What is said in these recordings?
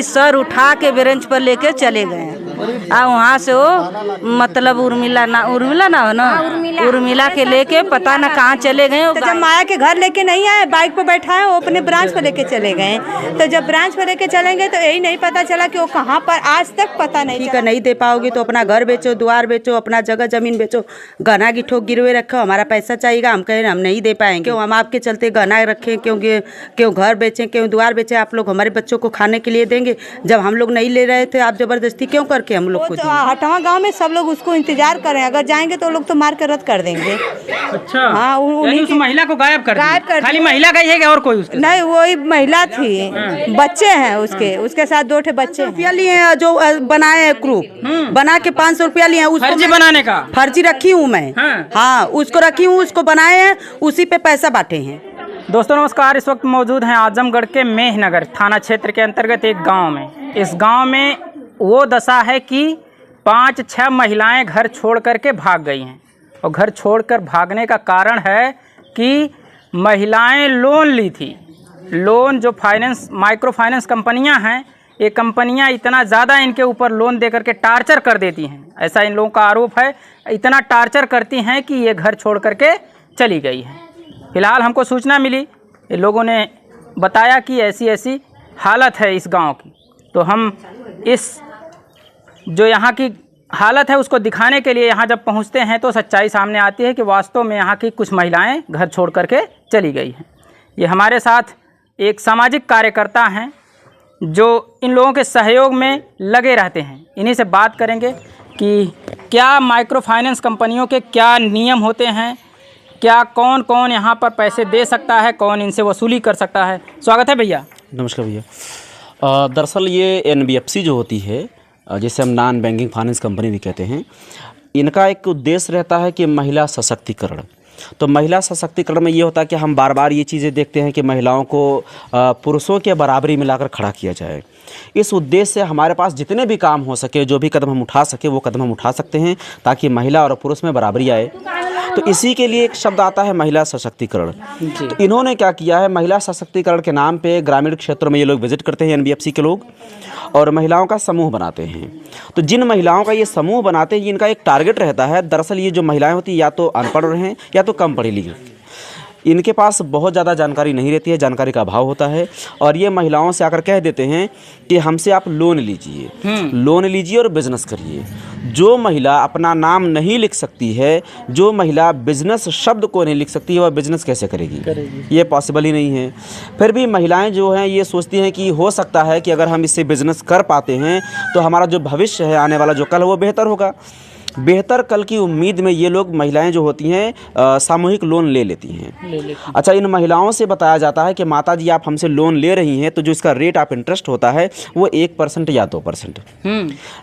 Sir उठा के bench पर लेके चले गए। और वहाँ से वो मतलब उर्मिला ना हो ना, उर्मिला के लेके पता ना कहाँ चले गए। तो जब माया के घर लेके नहीं आए, बाइक पे बैठा है, वो अपने ब्रांच पे लेके चले गए। तो जब ब्रांच पे लेके चलेंगे तो यही नहीं पता चला कि वो कहाँ पर, आज तक पता नहीं। ठीक है, नहीं दे पाओगे तो अपना घर बेचो, द्वार बेचो, अपना जगह जमीन बेचो, गहना की ठोक गिरवे रखो, हमारा पैसा चाहिएगा। हम कहें हम नहीं दे पाएंगे, क्यों हम आपके चलते गहना रखें, क्यों घर बेचें, क्यों द्वार बेचें? आप लोग हमारे बच्चों को खाने के लिए देंगे, जब हम लोग नहीं ले रहे थे आप जबरदस्ती क्यों करके हम लोग को? हटवा गांव में सब लोग उसको इंतजार कर रहे हैं, अगर जाएंगे तो लोग तो मार कर रद्द कर देंगे। अच्छा, हाँ, उस महिला को गायब कर खाली महिला गई है और कोई उसके नहीं, वही महिला थी। बच्चे हैं उसके साथ 2 ठे बच्चे। रुपया लिए हैं, जो बनाए हैं ग्रुप बना के 500 रुपया लिए हैं। फर्जी बनाने का फर्जी रखी हूँ मैं। हाँ, उसको रखी हूँ, उसको बनाए हैं, उसी पे पैसा बांटे हैं। दोस्तों नमस्कार, इस वक्त मौजूद हैं आजमगढ़ के मेहनगर थाना क्षेत्र के अंतर्गत एक गांव में। इस गांव में वो दशा है कि 5-6 महिलाएं घर छोड़ करके भाग गई हैं। और घर छोड़कर भागने का कारण है कि महिलाएं लोन ली थी। लोन जो माइक्रो फाइनेंस कंपनियां हैं, ये कंपनियां इतना ज़्यादा इनके ऊपर लोन दे करके टार्चर कर देती हैं, ऐसा इन लोगों का आरोप है। इतना टार्चर करती हैं कि ये घर छोड़ करके चली गई हैं। फिलहाल हमको सूचना मिली, ये लोगों ने बताया कि ऐसी ऐसी हालत है इस गांव की। तो हम इस जो यहाँ की हालत है उसको दिखाने के लिए यहाँ जब पहुँचते हैं तो सच्चाई सामने आती है कि वास्तव में यहाँ की कुछ महिलाएं घर छोड़ करके चली गई हैं। ये हमारे साथ एक सामाजिक कार्यकर्ता हैं जो इन लोगों के सहयोग में लगे रहते हैं। इन्हीं से बात करेंगे कि क्या माइक्रो फाइनेंस कंपनियों के क्या नियम होते हैं, क्या कौन कौन यहाँ पर पैसे दे सकता है, कौन इनसे वसूली कर सकता है। स्वागत है भैया। नमस्कार भैया। दरअसल ये NBFC जो होती है, जिसे हम नॉन बैंकिंग फाइनेंस कंपनी भी कहते हैं, इनका एक उद्देश्य रहता है कि महिला सशक्तिकरण। तो महिला सशक्तिकरण में ये होता है कि हम बार बार ये चीज़ें देखते हैं कि महिलाओं को पुरुषों के बराबरी में लाकर खड़ा किया जाए। इस उद्देश्य से हमारे पास जितने भी काम हो सके, जो भी कदम हम उठा सके वो कदम हम उठा सकते हैं ताकि महिला और पुरुष में बराबरी आए। तो इसी के लिए एक शब्द आता है महिला सशक्तिकरण। तो इन्होंने क्या किया है, महिला सशक्तिकरण के नाम पे ग्रामीण क्षेत्रों में ये लोग विजिट करते हैं, NBFC के लोग, और महिलाओं का समूह बनाते हैं। तो जिन महिलाओं का ये समूह बनाते हैं, इनका एक टारगेट रहता है। दरअसल ये जो महिलाएं होती हैं या तो अनपढ़ हैं या तो कम पढ़ी लिखी, इनके पास बहुत ज़्यादा जानकारी नहीं रहती है, जानकारी का अभाव होता है। और ये महिलाओं से आकर कह देते हैं कि हमसे आप लोन लीजिए और बिज़नेस करिए। जो महिला अपना नाम नहीं लिख सकती है, जो महिला बिज़नेस शब्द को नहीं लिख सकती है, वह बिज़नेस कैसे करेगी? ये पॉसिबल ही नहीं है। फिर भी महिलाएं जो हैं ये सोचती हैं कि हो सकता है कि अगर हम इससे बिज़नेस कर पाते हैं तो हमारा जो भविष्य है, आने वाला जो कल है, वो बेहतर होगा। बेहतर कल की उम्मीद में ये लोग महिलाएं जो होती हैं सामूहिक लोन ले लेती हैं। अच्छा, इन महिलाओं से बताया जाता है कि माता जी आप हमसे लोन ले रही हैं तो जो इसका रेट ऑफ इंटरेस्ट होता है वो 1% या 2%।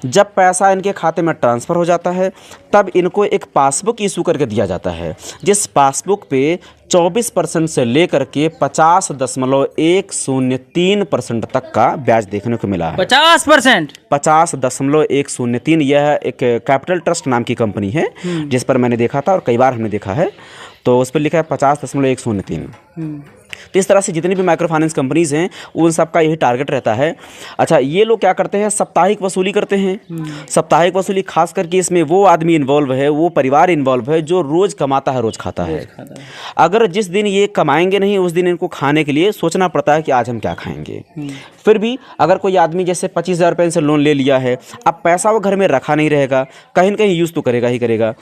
जब पैसा इनके खाते में ट्रांसफ़र हो जाता है तब इनको एक पासबुक इशू करके दिया जाता है, जिस पासबुक पे 24% से लेकर के 50.103% तक का ब्याज देखने को मिला है। 50.103। यह एक कैपिटल ट्रस्ट नाम की कंपनी है जिस पर मैंने देखा था और कई बार हमने देखा है, तो उस पर लिखा है 50.103। तो इस तरह से जितनी भी माइक्रो फाइनेंस कंपनीज हैं उन सब का यही टारगेट रहता है। अच्छा, ये लोग क्या करते हैं, साप्ताहिक वसूली करते हैं। साप्ताहिक वसूली खास करके इसमें वो आदमी इन्वॉल्व है, वो परिवार इन्वॉल्व है जो रोज़ कमाता है, रोज़ खाता है। अगर जिस दिन ये कमाएंगे नहीं उस दिन इनको खाने के लिए सोचना पड़ता है कि आज हम क्या खाएंगे। फिर भी अगर कोई आदमी जैसे 25,000 रुपये से लोन ले लिया है, अब पैसा वो घर में रखा नहीं रहेगा, कहीं ना कहीं यूज़ तो करेगा ही करेगा।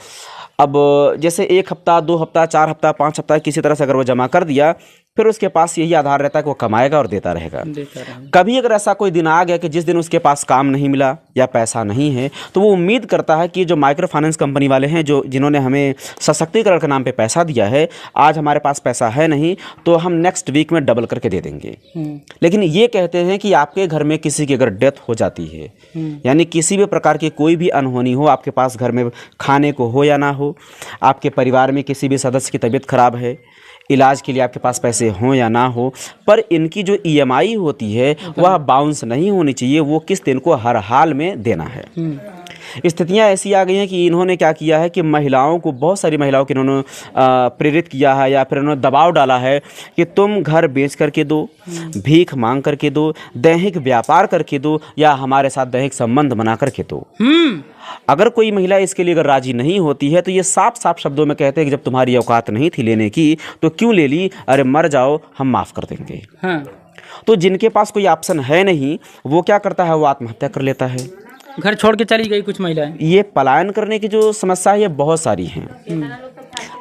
अब जैसे 1 हफ्ता, 2 हफ्ता, 4 हफ्ता, 5 हफ्ता किसी तरह से अगर वो जमा कर दिया, फिर उसके पास यही आधार रहता है कि वो कमाएगा और देता रहेगा। कभी अगर ऐसा कोई दिन आ गया कि जिस दिन उसके पास काम नहीं मिला या पैसा नहीं है, तो वो उम्मीद करता है कि जो माइक्रो फाइनेंस कंपनी वाले हैं, जिन्होंने हमें सशक्तिकरण के नाम पे पैसा दिया है, आज हमारे पास पैसा है नहीं तो हम नेक्स्ट वीक में डबल करके दे देंगे। लेकिन ये कहते हैं कि आपके घर में किसी की अगर डेथ हो जाती है, यानी किसी भी प्रकार की कोई भी अनहोनी हो, आपके पास घर में खाने को हो या ना हो, आपके परिवार में किसी भी सदस्य की तबीयत खराब है, इलाज के लिए आपके पास पैसे हों या ना हो, पर इनकी जो EMI होती है वह बाउंस नहीं होनी चाहिए, वो किस्त इनको हर हाल में देना है। स्थितियां ऐसी आ गई हैं कि इन्होंने क्या किया है कि महिलाओं को, बहुत सारी महिलाओं को इन्होंने प्रेरित किया है या फिर उन्होंने दबाव डाला है कि तुम घर बेच करके दो, भीख मांग करके दो, दैहिक व्यापार करके दो, या हमारे साथ दैहिक संबंध बना करके दो। अगर कोई महिला इसके लिए अगर राजी नहीं होती है तो ये साफ साफ शब्दों में कहते हैं कि जब तुम्हारी औकात नहीं थी लेने की तो क्यों ले ली, अरे मर जाओ, हम माफ़ कर देंगे। तो जिनके पास कोई ऑप्शन है नहीं वो क्या करता है, वो आत्महत्या कर लेता है। घर छोड़ के चली गई कुछ महिलाएं। ये पलायन करने की जो समस्या है ये बहुत सारी हैं।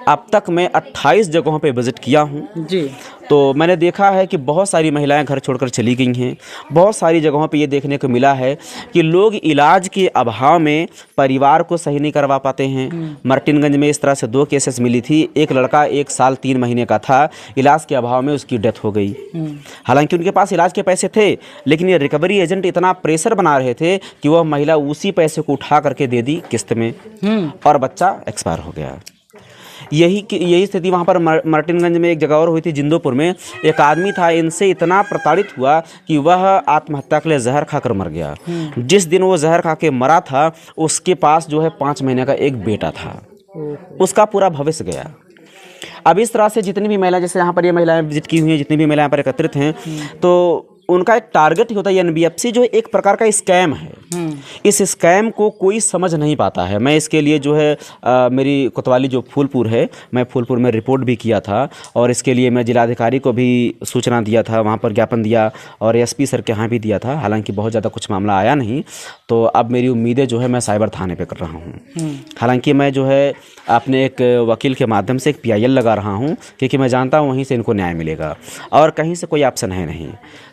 अब तक मैं 28 जगहों पे विजिट किया हूँ जी। तो मैंने देखा है कि बहुत सारी महिलाएं घर छोड़कर चली गई हैं। बहुत सारी जगहों पे ये देखने को मिला है कि लोग इलाज के अभाव में परिवार को सही नहीं करवा पाते हैं। मार्टिनगंज में इस तरह से 2 केसेस मिली थी। एक लड़का 1 साल 3 महीने का था, इलाज के अभाव में उसकी डेथ हो गई। हालांकि उनके पास इलाज के पैसे थे, लेकिन ये रिकवरी एजेंट इतना प्रेशर बना रहे थे कि वह महिला उसी पैसे को उठा करके दे दी किस्त में, और बच्चा एक्सपायर हो गया। यही स्थिति वहाँ पर मार्टिनगंज में एक जगह और हुई थी, जिंदोपुर में। एक आदमी था, इनसे इतना प्रताड़ित हुआ कि वह आत्महत्या के लिए जहर खाकर मर गया। जिस दिन वो जहर खा के मरा था उसके पास जो है 5 महीने का एक बेटा था, उसका पूरा भविष्य गया। अब इस तरह से जितनी भी महिलाएं, जैसे यहाँ पर ये महिलाएं विजिट की हुई हैं, जितनी भी महिलाएं पर एकत्रित हैं, तो उनका एक टारगेट ही होता है। एनबीएफसी जो एक प्रकार का स्कैम है। इस स्कैम को कोई समझ नहीं पाता है। मैं इसके लिए जो है मेरी कोतवाली जो फूलपुर है, मैं फूलपुर में रिपोर्ट भी किया था और इसके लिए मैं जिलाधिकारी को भी सूचना दिया था, वहाँ पर ज्ञापन दिया और एसपी सर के यहाँ भी दिया था। हालांकि बहुत ज़्यादा कुछ मामला आया नहीं। तो अब मेरी उम्मीदें जो है मैं साइबर थाने पे कर रहा हूँ। हालांकि मैं जो है अपने एक वकील के माध्यम से एक PIL लगा रहा हूँ, क्योंकि मैं जानता हूँ वहीं से इनको न्याय मिलेगा और कहीं से कोई ऑप्शन है नहीं।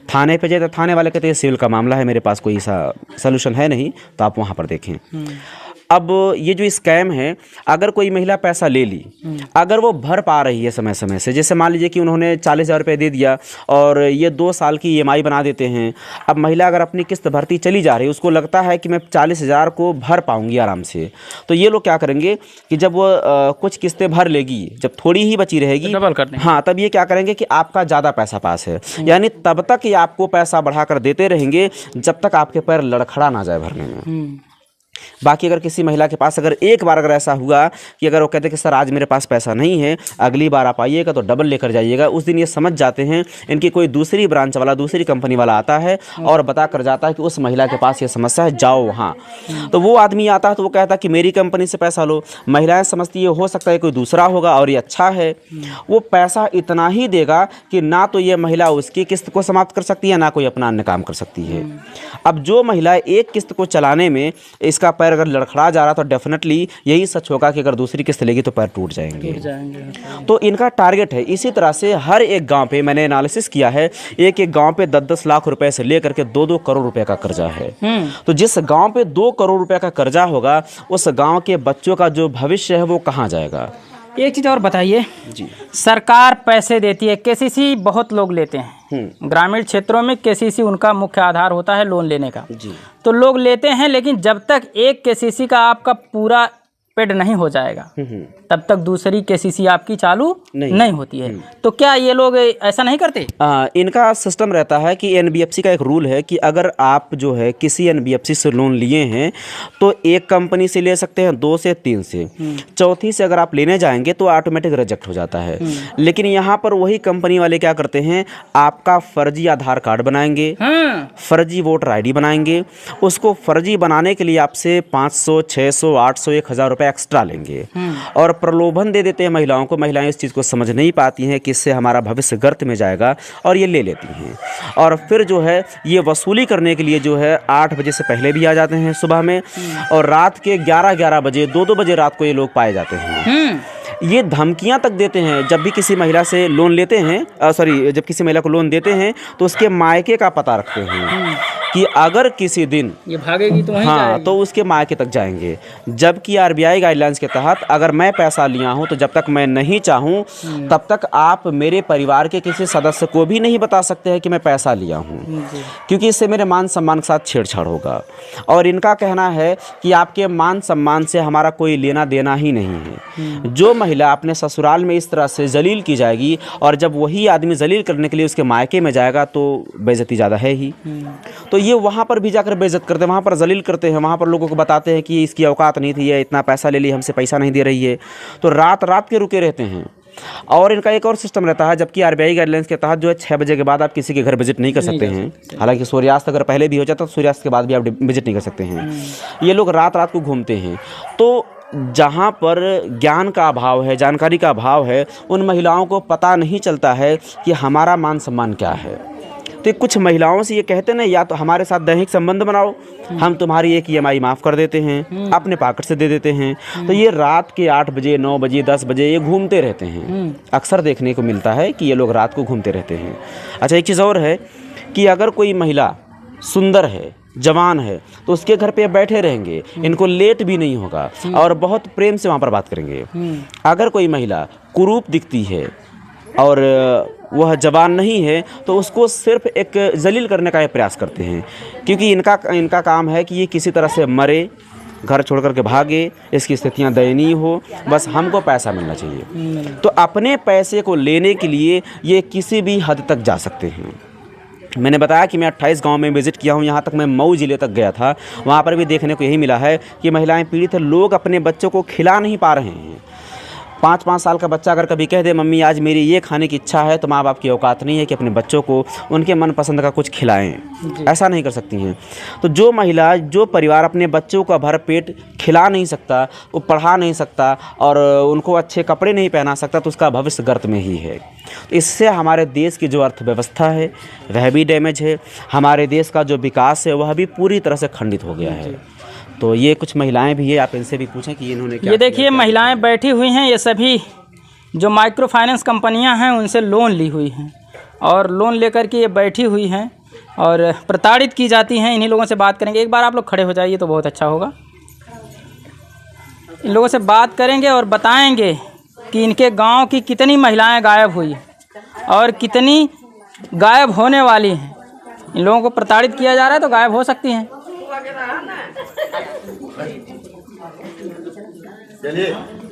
थाने पे जाए तो थाने वाले कहते हैं सिविल का मामला है, मेरे पास कोई ऐसा सलूशन है नहीं, तो आप वहाँ पर देखें। अब ये जो स्कैम है, अगर कोई महिला पैसा ले ली, अगर वो भर पा रही है समय समय से, जैसे मान लीजिए कि उन्होंने 40,000 रुपये दे दिया और ये 2 साल की EMI बना देते हैं। अब महिला अगर अपनी किस्त भरती चली जा रही है, उसको लगता है कि मैं 40,000 को भर पाऊंगी आराम से, तो ये लोग क्या करेंगे कि जब वो कुछ किस्तें भर लेगी, जब थोड़ी ही बची रहेगी, डबल कर देंगे। हाँ, तब ये क्या करेंगे कि आपका ज़्यादा पैसा पास है, यानी तब तक ये आपको पैसा बढ़ाकर देते रहेंगे जब तक आपके पैर लड़खड़ा ना जाए भरने में। बाकी अगर किसी महिला के पास अगर एक बार अगर ऐसा हुआ कि अगर वो कहते कि सर आज मेरे पास पैसा नहीं है, अगली बार आप आइएगा तो डबल लेकर जाइएगा, उस दिन ये समझ जाते हैं इनकी कोई दूसरी ब्रांच वाला, दूसरी कंपनी वाला आता है और बता कर जाता है कि उस महिला के पास ये समस्या है, जाओ वहाँ। तो वो आदमी आता है तो वो कहता है कि मेरी कंपनी से पैसा लो। महिलाएं समझती है हो सकता है कोई दूसरा होगा और ये अच्छा है। वो पैसा इतना ही देगा कि ना तो ये महिला उसकी किस्त को समाप्त कर सकती है, ना कोई अपना अन्य काम कर सकती है। अब जो महिला एक किस्त को चलाने में इसका पैर अगर लड़खड़ा जा रहा तो डेफिनेटली यही सच होगा कि अगर दूसरी किस्त लेगी तो पैर टूट जाएंगे। तो इनका टारगेट है। इसी तरह से हर एक गांव पे मैंने एनालिसिस किया है, एक एक गांव पे 10-10 लाख रुपए से लेकर के 2-2 करोड़ रुपए का कर्जा है। तो जिस गांव पे 2 करोड़ रुपए का कर्जा होगा, उस गांव के बच्चों का जो भविष्य है वो कहाँ जाएगा। एक चीज़ और बताइए जी, सरकार पैसे देती है, KCC बहुत लोग लेते हैं। ग्रामीण क्षेत्रों में KCC उनका मुख्य आधार होता है लोन लेने का। जी, तो लोग लेते हैं, लेकिन जब तक एक KCC का आपका पूरा पेड नहीं हो जाएगा तब तक दूसरी KCC आपकी चालू नहीं होती है। तो क्या ये लोग ऐसा नहीं करते? इनका सिस्टम रहता है कि NBFC का एक रूल है कि अगर आप जो है किसी NBFC से लोन लिए हैं तो एक कंपनी से ले सकते हैं, 2 से 3 से, चौथी से अगर आप लेने जाएंगे तो ऑटोमेटिक रिजेक्ट हो जाता है। लेकिन यहाँ पर वही कंपनी वाले क्या करते हैं, आपका फर्जी आधार कार्ड बनाएंगे, फर्जी वोटर ID बनाएंगे। उसको फर्जी बनाने के लिए आपसे 500, 600, 800, 1,000 रुपये एक्स्ट्रा लेंगे और प्रलोभन दे देते हैं महिलाओं को। महिलाएं इस चीज़ को समझ नहीं पाती हैं कि इससे हमारा भविष्य गर्त में जाएगा और ये ले लेती हैं। और फिर जो है ये वसूली करने के लिए जो है 8 बजे से पहले भी आ जाते हैं सुबह में, और रात के 11-11 बजे, 2-2 बजे रात को ये लोग पाए जाते हैं। ये धमकियां तक देते हैं जब भी किसी महिला से लोन लेते हैं, जब किसी महिला को लोन देते हैं तो उसके मायके का पता रखते हैं कि अगर किसी दिन ये भागेगी तो वहीं हाँ तो उसके मायके तक जाएंगे। जबकि RBI गाइडलाइंस के तहत अगर मैं पैसा लिया हूं तो जब तक मैं नहीं चाहूं तब तक आप मेरे परिवार के किसी सदस्य को भी नहीं बता सकते हैं कि मैं पैसा लिया हूं, क्योंकि इससे मेरे मान सम्मान के साथ छेड़छाड़ होगा। और इनका कहना है कि आपके मान सम्मान से हमारा कोई लेना देना ही नहीं है। जो महिला अपने ससुराल में इस तरह से जलील की जाएगी और जब वही आदमी जलील करने के लिए उसके मायके में जाएगा तो बेइज्जती ज़्यादा है ही। तो ये वहाँ पर भी जाकर बेइज्जत करते हैं, वहाँ पर जलील करते हैं, वहाँ पर लोगों को बताते हैं कि इसकी औकात नहीं थी, ये इतना पैसा ले ली, हमसे पैसा नहीं दे रही है। तो रात रात के रुके रहते हैं। और इनका एक और सिस्टम रहता है, जबकि आरबीआई गाइडलाइंस के तहत जो है 6 बजे के बाद आप किसी के घर विजिट नहीं कर सकते हैं। हालांकि सूर्यास्त अगर पहले भी हो जाता तो सूर्यास्त के बाद भी आप विजिट नहीं कर सकते हैं। ये लोग रात रात को घूमते हैं। तो जहाँ पर ज्ञान का अभाव है, जानकारी का अभाव है, उन महिलाओं को पता नहीं चलता है कि हमारा मान सम्मान क्या है। तो कुछ महिलाओं से ये कहते ना, या तो हमारे साथ दैहिक संबंध बनाओ, हम तुम्हारी एक EMI माफ़ कर देते हैं, अपने पॉकेट से दे देते हैं। तो ये रात के 8 बजे, 9 बजे, 10 बजे ये घूमते रहते हैं। अक्सर देखने को मिलता है कि ये लोग रात को घूमते रहते हैं। अच्छा, एक चीज़ और है कि अगर कोई महिला सुंदर है, जवान है, तो उसके घर पे बैठे रहेंगे, इनको लेट भी नहीं होगा और बहुत प्रेम से वहाँ पर बात करेंगे। अगर कोई महिला कुरूप दिखती है और वह जवान नहीं है तो उसको सिर्फ एक जलील करने का प्रयास करते हैं, क्योंकि इनका काम है कि ये किसी तरह से मरे, घर छोड़ कर के भागे, इसकी स्थितियां दयनीय हो, बस हमको पैसा मिलना चाहिए। तो अपने पैसे को लेने के लिए ये किसी भी हद तक जा सकते हैं। मैंने बताया कि मैं 28 गांव में विज़िट किया हूं, यहाँ तक मैं मऊ ज़िले तक गया था। वहाँ पर भी देखने को यही मिला है कि महिलाएं पीड़ित हैं, लोग अपने बच्चों को खिला नहीं पा रहे हैं। 5-5 साल का बच्चा अगर कभी कह दे मम्मी आज मेरी ये खाने की इच्छा है, तो माँ बाप की औकात नहीं है कि अपने बच्चों को उनके मनपसंद का कुछ खिलाएं। ऐसा नहीं कर सकती हैं। तो जो महिला, जो परिवार अपने बच्चों का भर पेट खिला नहीं सकता, वो पढ़ा नहीं सकता और उनको अच्छे कपड़े नहीं पहना सकता, तो उसका भविष्य गर्त में ही है। तो इससे हमारे देश की जो अर्थव्यवस्था है वह भी डैमेज है, हमारे देश का जो विकास है वह भी पूरी तरह से खंडित हो गया है। तो ये कुछ महिलाएं भी है, आप इनसे भी पूछें कि इन्होंने क्या। ये देखिए महिलाएं बैठी हुई हैं, ये सभी जो माइक्रो फाइनेंस कंपनियां हैं उनसे लोन ली हुई हैं और लोन लेकर के ये बैठी हुई हैं और प्रताड़ित की जाती हैं। इन्हीं लोगों से बात करेंगे। एक बार आप लोग खड़े हो जाइए तो बहुत अच्छा होगा। इन लोगों से बात करेंगे और बताएंगे कि इनके गांव की कितनी महिलाएं गायब हुई और कितनी गायब होने वाली हैं। इन लोगों को प्रताड़ित किया जा रहा है तो गायब हो सकती हैं।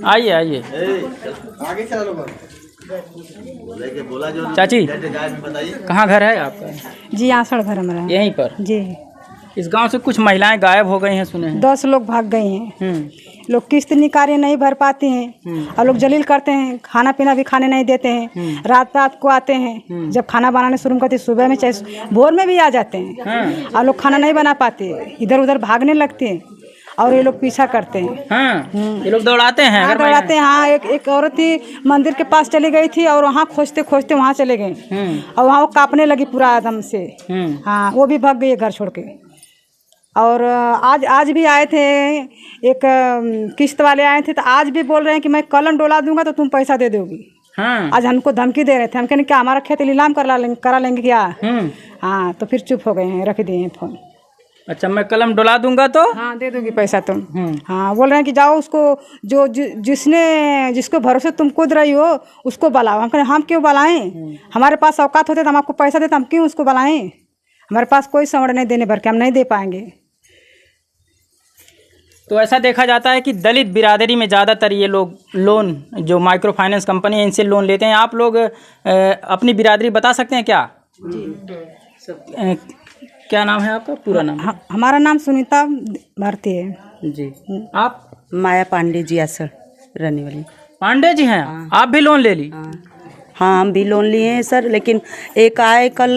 आइए आइए चाची, कहाँ घर है आपका? जी आसड़ घर हमारा यहीं पर। जी। इस गांव से कुछ महिलाएं गायब हो गई हैं, सुने हैं। 10 लोग भाग गए हैं। लोग किस्त निकाले नहीं भर पाते हैं और लोग जलील करते हैं, खाना पीना भी खाने नहीं देते हैं। रात रात को आते हैं, जब खाना बनाने शुरू करते सुबह में चाहे भोर में भी आ जाते हैं और लोग खाना नहीं बना पाते, इधर उधर भागने लगते हैं और ये लोग पीछा करते हैं। ये लोग दौड़ाते हैं। हाँ दौड़ाते हैं। हाँ एक औरत थी मंदिर के पास चली गई थी और वहाँ खोजते खोजते वहाँ चले गए और वहाँ वो कांपने लगी पूरा एकदम से। हाँ वो भी भाग गई घर छोड़ के। और आज भी आए थे, एक किस्त वाले आए थे, तो आज भी बोल रहे हैं कि मैं कलम डोला दूंगा तो तुम पैसा दे दोगी। आज हमको धमकी दे रहे थे। हम कहने क्या हमारा खेत नीलाम करा लेंगे क्या? हाँ तो फिर चुप हो गए हैं, रख दिए हैं फ़ोन। अच्छा, मैं कलम डोला दूंगा तो हाँ दे दूंगी पैसा तुम। हाँ बोल रहे हैं कि जाओ उसको जो जिसको भरोसे तुम कूद रही हो उसको बुलाओ। हम कहें हम क्यों बुलाएं? हमारे पास औकात होते तो हम आपको पैसा देते, हम क्यों उसको बुलाएं? हमारे पास कोई समझ नहीं देने भर के, हम नहीं दे पाएंगे। तो ऐसा देखा जाता है कि दलित बिरादरी में ज़्यादातर ये लोग लोन, जो माइक्रो फाइनेंस कंपनी है इनसे लोन लेते हैं। आप लोग अपनी बिरादरी बता सकते हैं क्या? जी। क्या नाम है आपका, पूरा नाम? हमारा नाम सुनीता भारती है जी। आप? माया पांडे जी, आसड़ रहने वाली। पांडे जी हैं। आप भी लोन ले ली? हाँ हम भी लोन लिए हैं सर, लेकिन एक आए कल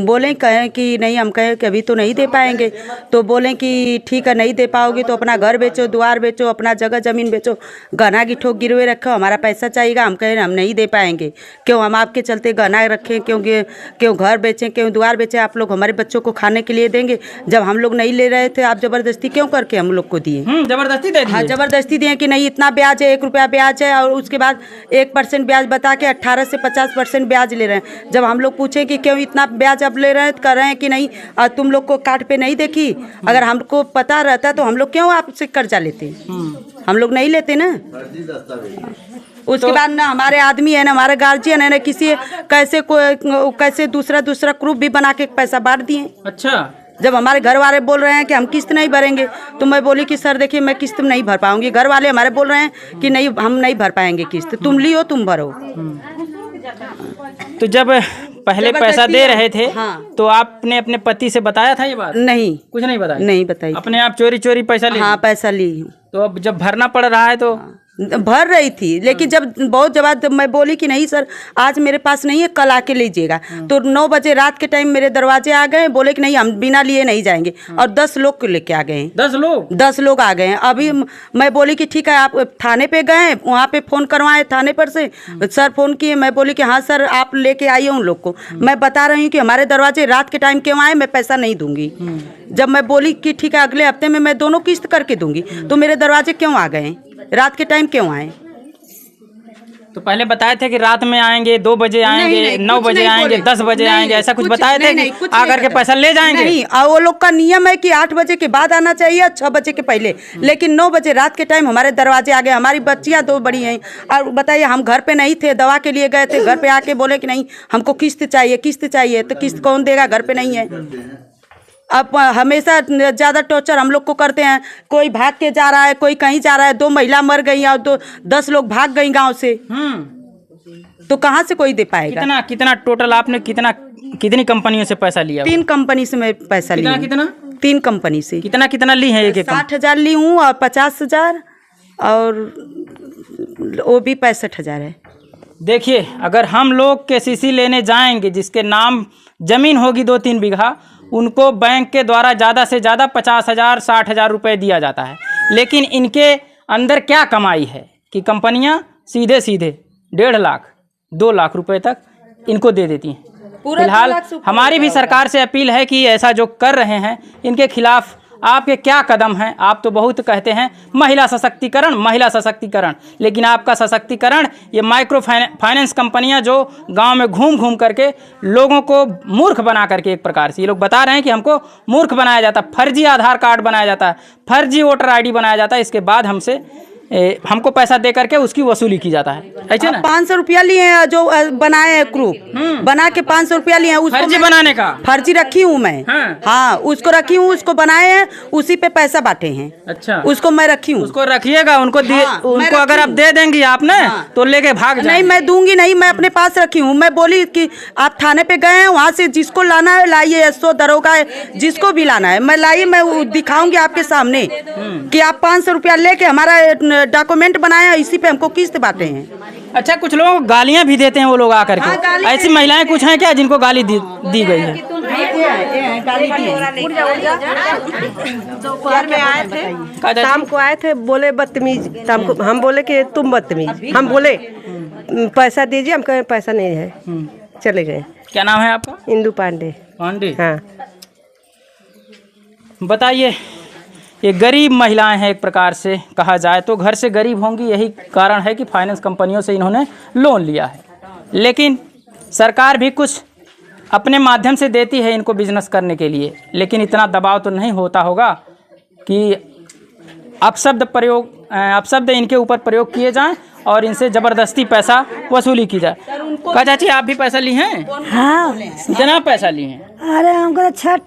बोलें, कहें कि नहीं, हम कहें कि अभी तो नहीं दे पाएंगे, तो बोलें कि ठीक है नहीं दे पाओगे तो अपना घर बेचो, द्वार बेचो, अपना जगह ज़मीन बेचो, गहना गिठो गिरवे रखो, हमारा पैसा चाहिएगा। हम कहें हम नहीं दे पाएंगे, क्यों हम आपके चलते गहना रखें, क्यों घर बेचें, क्यों द्वार बेचें, आप लोग हमारे बच्चों को खाने के लिए देंगे। जब हम लोग नहीं ले रहे थे, आप ज़बरदस्ती क्यों करके हम लोग को दिए? ज़बरदस्ती दे दिए? हाँ ज़बरदस्ती दिए कि नहीं इतना ब्याज है, 1 रुपया ब्याज है, और उसके बाद 1% ब्याज बता के 18 से 50% ब्याज ले रहे हैं। जब हम लोग पूछे कि क्यों इतना ब्याज अब ले रहे हैं, कर रहे हैं कि नहीं तुम लोग को कार्ड पे नहीं देखी, अगर हमको पता रहता तो हम लोग क्यों आपसे कर्जा लेते? हम लोग नहीं लेते ना। उसके बाद ना हमारे आदमी है ना हमारे गार्जियन है ना, किसी कैसे दूसरा ग्रुप भी बना के पैसा बांट दिए। अच्छा। जब हमारे घर वाले बोल रहे हैं कि हम किस्त नहीं भरेंगे, तो मैं बोली कि सर देखिए मैं किस्त नहीं भर पाऊंगी। घर वाले हमारे बोल रहे हैं कि नहीं हम नहीं भर पाएंगे किस्त, तुम लियो तुम भरो। तो जब पहले पैसा दे रहे थे हाँ। तो आपने अपने पति से बताया था ये बात? नहीं, कुछ नहीं बताया? नहीं बताई। अपने आप चोरी चोरी पैसा ले? हाँ, पैसा ली हूँ। तो अब जब भरना पड़ रहा है तो भर रही थी, लेकिन जब बहुत जवाब मैं बोली कि नहीं सर आज मेरे पास नहीं है, कल आके लीजिएगा, तो 9 बजे रात के टाइम मेरे दरवाजे आ गए, बोले कि नहीं हम बिना लिए नहीं जाएंगे, और 10 लोग को लेके आ गए हैं। 10 लोग आ गए हैं। अभी मैं बोली कि ठीक है, आप थाने पे गए, वहाँ पे फ़ोन करवाए थाने पर से, सर फ़ोन किए, मैं बोली कि हाँ सर आप लेके आइए उन लोग को, मैं बता रही हूँ कि हमारे दरवाजे रात के टाइम क्यों आए, मैं पैसा नहीं दूंगी। जब मैं बोली कि ठीक है अगले हफ्ते में मैं दोनों किस्त करके दूंगी, तो मेरे दरवाजे क्यों आ गए, रात के टाइम क्यों आए? तो पहले बताए थे कि रात में आएंगे, 2 बजे आएंगे, 9 बजे आएंगे, 10 बजे आएंगे, ऐसा कुछ बताए थे कि आकर के पैसा ले जाएंगे? नहीं, और वो लोग का नियम है कि 8 बजे के बाद आना चाहिए, 6 बजे के पहले, लेकिन 9 बजे रात के टाइम हमारे दरवाजे आ गए। हमारी बच्चियां 2 बड़ी हैं, और बताइए हम घर पे नहीं थे, दवा के लिए गए थे, घर पे आके बोले कि नहीं हमको किस्त चाहिए, तो किस्त कौन देगा, घर पे नहीं है। अब हमेशा ज़्यादा टॉर्चर हम लोग को करते हैं, कोई भाग के जा रहा है, कोई कहीं जा रहा है, 2 महिला मर गई और 10 लोग भाग गई गांव से, तो कहाँ से कोई दे पाएगा? कितना टोटल आपने कितनी कंपनियों से पैसा लिया? 3 कंपनी से मैं पैसा लिया। कितना? 3 कंपनी से। कितना ली है? 60,000 ली हूँ, और 50,000, और वो भी 65,000 है। देखिए, अगर हम लोग केसीसी लेने जाएंगे, जिसके नाम जमीन होगी 2-3 बीघा, उनको बैंक के द्वारा ज़्यादा से ज़्यादा 50,000 60,000 रुपये दिया जाता है, लेकिन इनके अंदर क्या कमाई है कि कंपनियां सीधे 1.5 लाख 2 लाख रुपए तक इनको दे देती हैं। फिलहाल हमारी भी सरकार से अपील है कि ऐसा जो कर रहे हैं इनके खिलाफ आपके क्या कदम हैं? आप तो बहुत कहते हैं महिला सशक्तिकरण, लेकिन आपका सशक्तिकरण ये माइक्रो फाइनेंस कंपनियां जो गांव में घूम घूम करके लोगों को मूर्ख बना करके, एक प्रकार से ये लोग बता रहे हैं कि हमको मूर्ख बनाया जाता, फर्जी आधार कार्ड बनाया जाता है, फर्जी वोटर ID बनाया जाता है, इसके बाद हमको पैसा दे करके उसकी वसूली की जाता है, ऐसे ना? 500 रुपया लिए हैं, जो बनाए हैं ग्रुप बना के 500 रुपया लिए हैं, उसको फर्जी बनाने का फर्जी रखी हूँ मैं। हाँ, उसको रखी हूँ, उसको बनाए हैं, उसी पे पैसा बांटे हैं। अच्छा, उसको मैं रखी हूँ। उसको रखिएगा, उनको उनको अगर आप दे देंगी आपने तो लेके भाग जाएंगे। नहीं, मैं दूंगी नहीं, मैं अपने पास रखी हूँ। मैं बोली कि आप थाने पे गए हैं, वहाँ से जिसको लाना है लाइए, SO दरोगा है, जिसको भी लाना है मैं लाइए, मैं दिखाऊंगी आपके सामने कि आप 500 रुपया लेके हमारा डॉक्यूमेंट बनाया, इसी पे हमको किस्त बांटे हैं। अच्छा, कुछ लोग गालियां भी देते हैं वो लोग आकर के, ऐसी महिलाएं कुछ हैं क्या जिनको गाली दी गई है? शाम को आए थे, बोले बदतमीज, हम बोले कि तुम बदतमीज, हम बोले पैसा दीजिए, हम कहे पैसा नहीं है, चले गए। क्या नाम है आपका? इंदू पांडे। हाँ, बताइए, ये गरीब महिलाएं हैं, एक प्रकार से कहा जाए तो घर से गरीब होंगी, यही कारण है कि फाइनेंस कंपनियों से इन्होंने लोन लिया है, लेकिन सरकार भी कुछ अपने माध्यम से देती है इनको बिजनेस करने के लिए, लेकिन इतना दबाव तो नहीं होता होगा कि अपशब्द इनके ऊपर प्रयोग किए जाएं और इनसे ज़बरदस्ती पैसा वसूली की जाए। क्या चाची, आप भी पैसा ली हैं? हाँ। कितना पैसा ली हैं? अरे हमको 6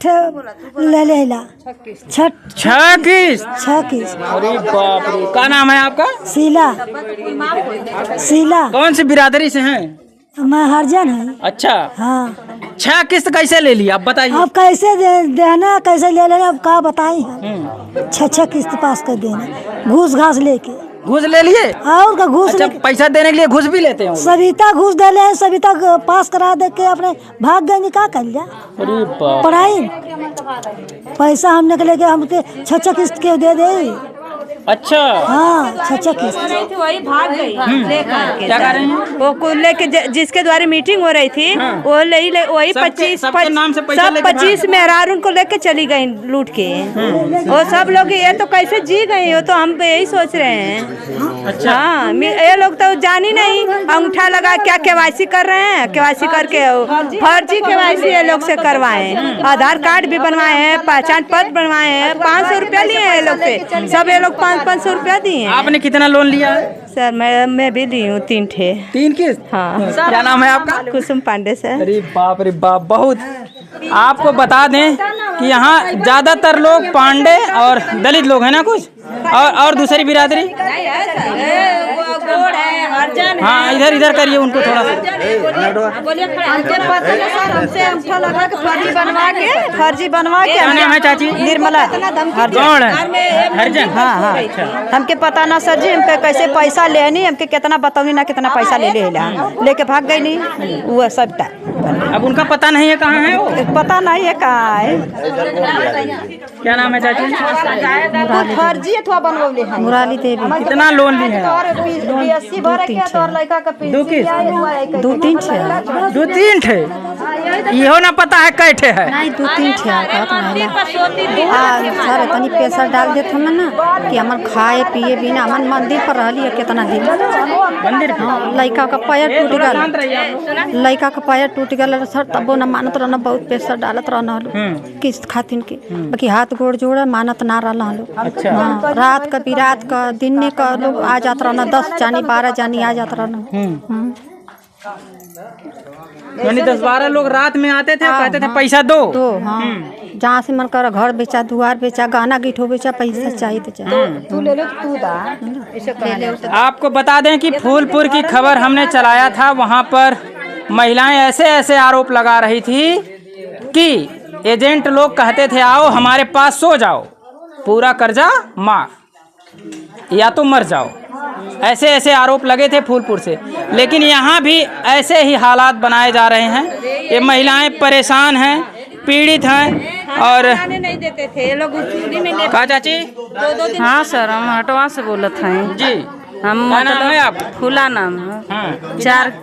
ले लेला, 6 किस्त। अरे बाप रे, क्या नाम है आपका? शीला। कौन सी बिरादरी से हैं? मैं हरजन है। अच्छा, हाँ। 6 किस्त कैसे ले ली, आप बताइए। अब कैसे देना, कैसे ले लेना, अब क्या बताई हम? 6 किस्त पास कर देना, घूस घास लेके। घूस ले लिए? और का घूस? अच्छा, पैसा देने के लिए घूस भी लेते हैं? सविता घूस दे ले, सविता पास करा दे के अपने भाग गए, क्या कर लिया? अरे बाप, पढ़ाई पैसा हमने के लेके हमके 6 किस्त के दे दे। अच्छा, हाँ, 6 किस्त। वही भाग गई लेकर के। क्या कर रहे हैं? वो को लेके जिसके द्वारा मीटिंग हो रही थी, वो वही 25 नाम से पैसा सब 25 मेहरार उनको लेके चली गई लूट के। वो सब लोग ये तो कैसे जी गए, वो तो हम यही सोच रहे हैं। अच्छा, हाँ, ये लोग तो जान ही नहीं, अंगूठा लगा क्या KYC कर रहे हैं, KYC करके फर्जी KYC ये लोग से करवाए, आधार कार्ड भी बनवाए हैं, पहचान पत्र बनवाए हैं, 500 रुपया लिए हैं ये लोग से, सब ये लोग 500 रुपया दिए। आपने कितना लोन लिया है? सर मैं भी ली हूँ 3 किस्त। हाँ। क्या नाम है आपका? कुसुम पांडे सर। अरे बाप रे बाप, बहुत। आपको बता दें कि यहाँ ज़्यादातर लोग पांडे और दलित लोग हैं ना, कुछ और दूसरी बिरादरी गोड़ है, हरजन हाँ इधर इधर करिए उनको थोड़ा सा। हमसे लगा के फर्जी बनवा के क्या नाम है चाची? निर्मला कौन है? हरिजन। हाँ हाँ हमके पता ना सर जी, हमके कैसे पैसा लेनी, हमके कितना बताऊंगी ना कितना पैसा ले लेके भाग गई नहीं वो सब। अब उनका पता नहीं है कहाँ है वो? पता नहीं है कहाँ है। क्या नाम है चाची? फर्जी अथवा बनवले है। मुराली देवी। कितना लोन ली है? 2-3 ठे। इहो ना पता है कै ठे है? नहीं 2-3 सर तनी पैसा डाल देते हमें ना कि हमार खाए पिए बिना हमार मंदिर पर रहली है कितना दिन मंदिर। हाँ लड़का का पैर टूट गया, लड़का का पैर टूट गया सर, तबो न मानत रहना, बहुत पैसा डालत रहना किस्त खातिन के, बाकी हाथ गोड़ जोड़ा मानत ना रहा लोग। अच्छा। हाँ रात का बिरात का दिन का लोग आ जाता रहना, 10 जानी 12 जानी आ जाता रहना। यानी 10-12 लोग रात में आते थे और कहते थे पैसा दो। हाँ जहाँ से मन कर घर बेचा, दुआर बेचा, गहना गिठो बेचा, पैसा चाहिए तो चाहिए। तू ले लो तू दा। आपको बता दें कि फूलपुर की खबर हमने चलाया था, वहाँ पर महिलाएं ऐसे ऐसे आरोप लगा रही थी कि एजेंट लोग कहते थे आओ हमारे पास सो जाओ, पूरा कर्जा माफ या तो मर जाओ। ऐसे ऐसे आरोप लगे थे फूलपुर से, लेकिन यहाँ भी ऐसे ही हालात बनाए जा रहे हैं। ये महिलाएं परेशान हैं, पीड़ित हैं और नहीं देते थे ये लोग। कहा चाची? हाँ सर हम हटवा से बोलत हैं जी। हम क्या नाम है आप? फूला नाम है। हाँ।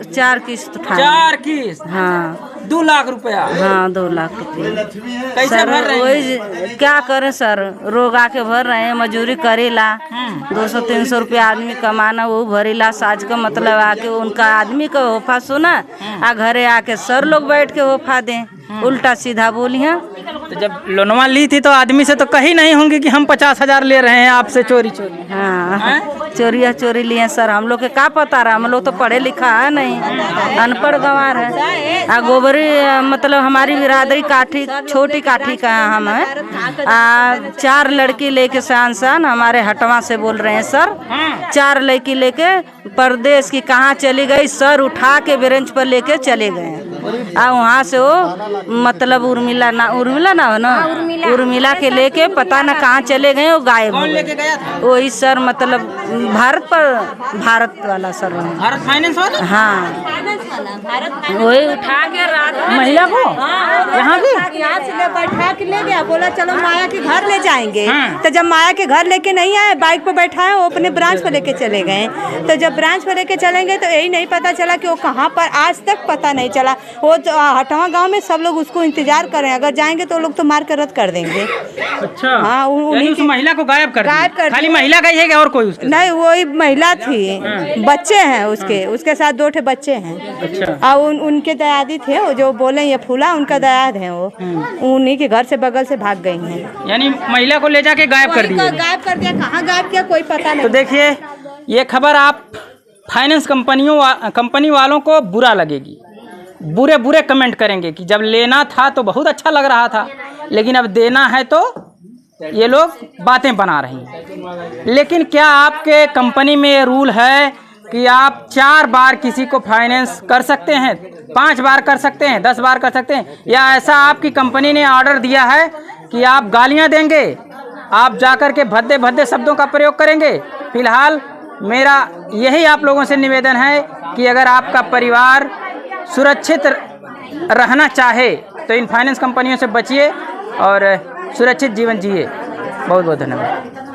चार किस्त उठाए। 4 किस्त। हाँ 2 लाख रुपया। हाँ 2 लाख रुपये। कैसे सर भर रहे हैं? वही क्या करें सर, रोग आके भर रहे हैं, मजूरी करेला 200-300 रुपया आदमी कमाना वो भरेला। साज का मतलब आके उनका आदमी का होफा सुना आ घरे आके सर लोग बैठ के होफा दें, उल्टा सीधा बोली हैं। तो जब लोनवा ली थी तो आदमी से तो कही नहीं होंगी कि हम 50,000 ले रहे हैं आपसे चोरी चोरी। हाँ चोरी लिए सर, हम लोग के क्या पता रहा, हम लोग तो पढ़े लिखा है नहीं, अनपढ़ गंवार है। गोबरी मतलब हमारी बिरादरी काठी छोटी काठी का हम है। 4 लड़की लेके शान हमारे हटवा से बोल रहे हैं सर, 4 लड़की लेके परदेश की कहाँ चली गई, सर उठा के बेंच पर लेके चले गए। वहाँ से वो मतलब उर्मिला ना हो ना, उर्मिला के लेके पता ना कहाँ चले गए, वो गायब हो गए। वही सर मतलब भारत वाला सर, भारत फाइनेंस वाला। हाँ वही उठा के रात महिला को यहाँ से बैठा के ले गया, बोला चलो माया के घर ले जाएंगे। तो जब माया के घर लेके नहीं आए, बाइक पे बैठा है, वो अपने ब्रांच पे लेके चले गए। तो जब ब्रांच पे लेके चलेंगे तो यही नहीं पता चला कि वो कहाँ पर, आज तक पता नहीं चला। वो हटवा गांव में सब लोग उसको इंतजार कर रहे हैं, अगर जाएंगे तो लोग तो मार कर रद्द कर देंगे। अच्छा। हाँ उस महिला को गायब कर खाली दिया। महिला गई है क्या और कोई उसके? नहीं वही महिला थी, बच्चे हैं उसके साथ 2 ठे बच्चे हैं। अच्छा। और उनके दयादी थे, वो जो बोले ये फूला उनका दयाद है, वो उन्हीं के घर से बगल से भाग गई हैं। यानी महिला को ले जाके गायब कर दिया। गायब कर दिया, कहाँ गायब किया कोई पता नहीं। तो देखिए ये खबर आप फाइनेंस कंपनी वालों को बुरा लगेगी, बुरे कमेंट करेंगे कि जब लेना था तो बहुत अच्छा लग रहा था, लेकिन अब देना है तो ये लोग बातें बना रही हैं। लेकिन क्या आपके कंपनी में ये रूल है कि आप 4 बार किसी को फाइनेंस कर सकते हैं, 5 बार कर सकते हैं, 10 बार कर सकते हैं, या ऐसा आपकी कंपनी ने ऑर्डर दिया है कि आप गालियां देंगे, आप जाकर के भद्दे भद्दे शब्दों का प्रयोग करेंगे? फिलहाल मेरा यही आप लोगों से निवेदन है कि अगर आपका परिवार सुरक्षित रहना चाहे तो इन फाइनेंस कंपनियों से बचिए और सुरक्षित जीवन जिए। बहुत बहुत धन्यवाद।